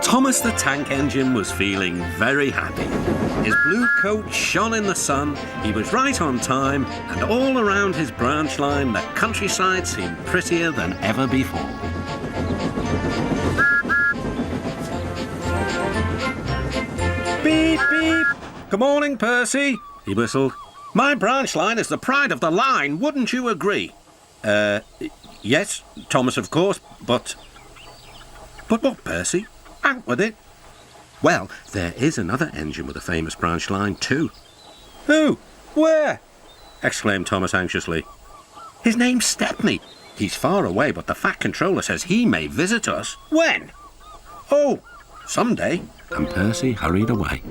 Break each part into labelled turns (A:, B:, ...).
A: Thomas the Tank Engine was feeling very happy. His blue coat shone in the sun, he was right on time, and all around his branch line the countryside seemed prettier than ever before. Beep, beep! Good morning, Percy, he whistled. My branch line is the pride of the line, wouldn't you agree? Yes, Thomas, of course, but... But what, Percy? Out with it. Well, there is another engine with a famous branch line too. Who? Where? Exclaimed Thomas anxiously. His name's Stepney. He's far away, but the Fat Controller says he may visit us. When? Oh, someday. And Percy hurried away.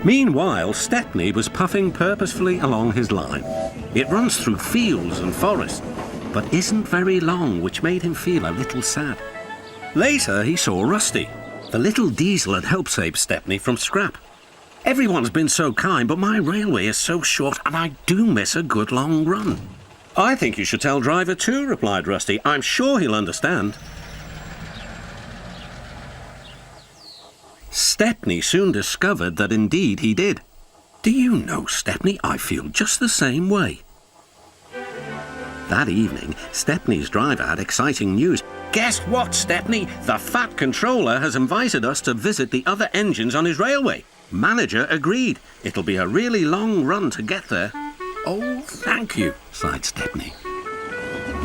A: Meanwhile, Stepney was puffing purposefully along his line. It runs through fields and forests, but isn't very long, which made him feel a little sad. Later, he saw Rusty. The little diesel had helped save Stepney from scrap. Everyone's been so kind, but my railway is so short, and I do miss a good long run. I think you should tell Driver too, replied Rusty. I'm sure he'll understand. Stepney soon discovered that indeed he did. Do you know, Stepney, I feel just the same way. That evening, Stepney's driver had exciting news. Guess what, Stepney? The Fat Controller has invited us to visit the other engines on his railway. Manager agreed. It'll be a really long run to get there. Oh, thank you, sighed Stepney.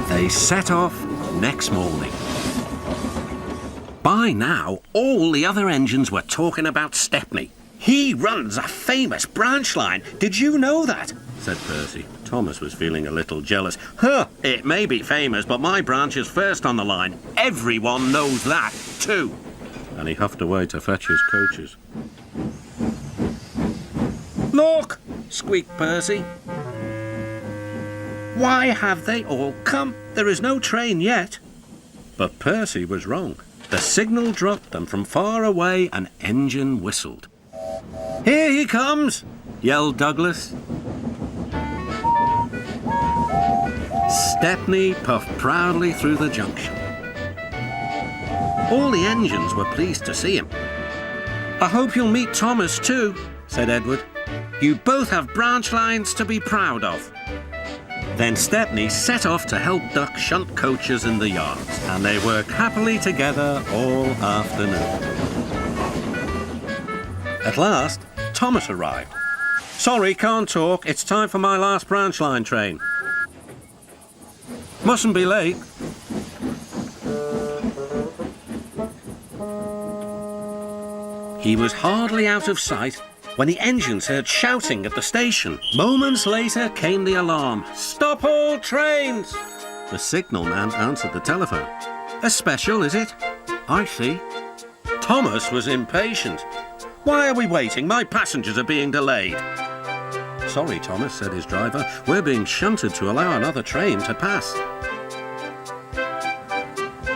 A: They set off next morning. By now, all the other engines were talking about Stepney. He runs a famous branch line. Did you know that? Said Percy. Thomas was feeling a little jealous. Huh, it may be famous, but my branch is first on the line. Everyone knows that, too. And he huffed away to fetch his coaches. Look, squeaked Percy. Why have they all come? There is no train yet. But Percy was wrong. The signal dropped, and from far away an engine whistled. Here he comes, yelled Douglas. Stepney puffed proudly through the junction. All the engines were pleased to see him. I hope you'll meet Thomas too, said Edward. You both have branch lines to be proud of. Then Stepney set off to help duck shunt coaches in the yards, and they worked happily together all afternoon. At last, Thomas arrived. Sorry, can't talk. It's time for my last branch line train. Mustn't be late. He was hardly out of sight when the engines heard shouting at the station. Moments later came the alarm. Stop all trains! The signalman answered the telephone. A special, is it? I see. Thomas was impatient. Why are we waiting? My passengers are being delayed. Sorry, Thomas, said his driver. We're being shunted to allow another train to pass.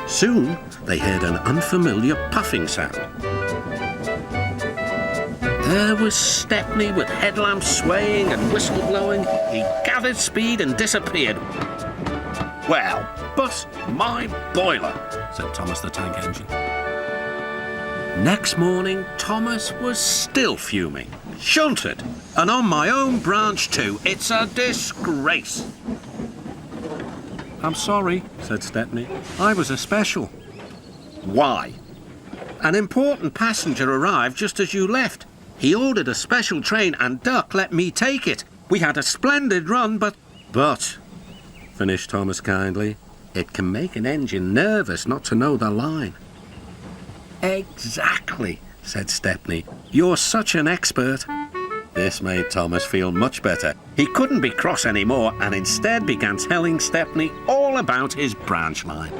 A: Soon, they heard an unfamiliar puffing sound. There was Stepney with headlamps swaying and whistle blowing. He gathered speed and disappeared. Well, bust my boiler, said Thomas the Tank Engine. Next morning, Thomas was still fuming. Shunted, and on my own branch too. It's a disgrace. I'm sorry, said Stepney. I was a special. Why? An important passenger arrived just as you left. He ordered a special train and Duck let me take it. We had a splendid run, but, finished Thomas kindly, it can make an engine nervous not to know the line. Exactly, said Stepney. You're such an expert. This made Thomas feel much better. He couldn't be cross anymore and instead began telling Stepney all about his branch line.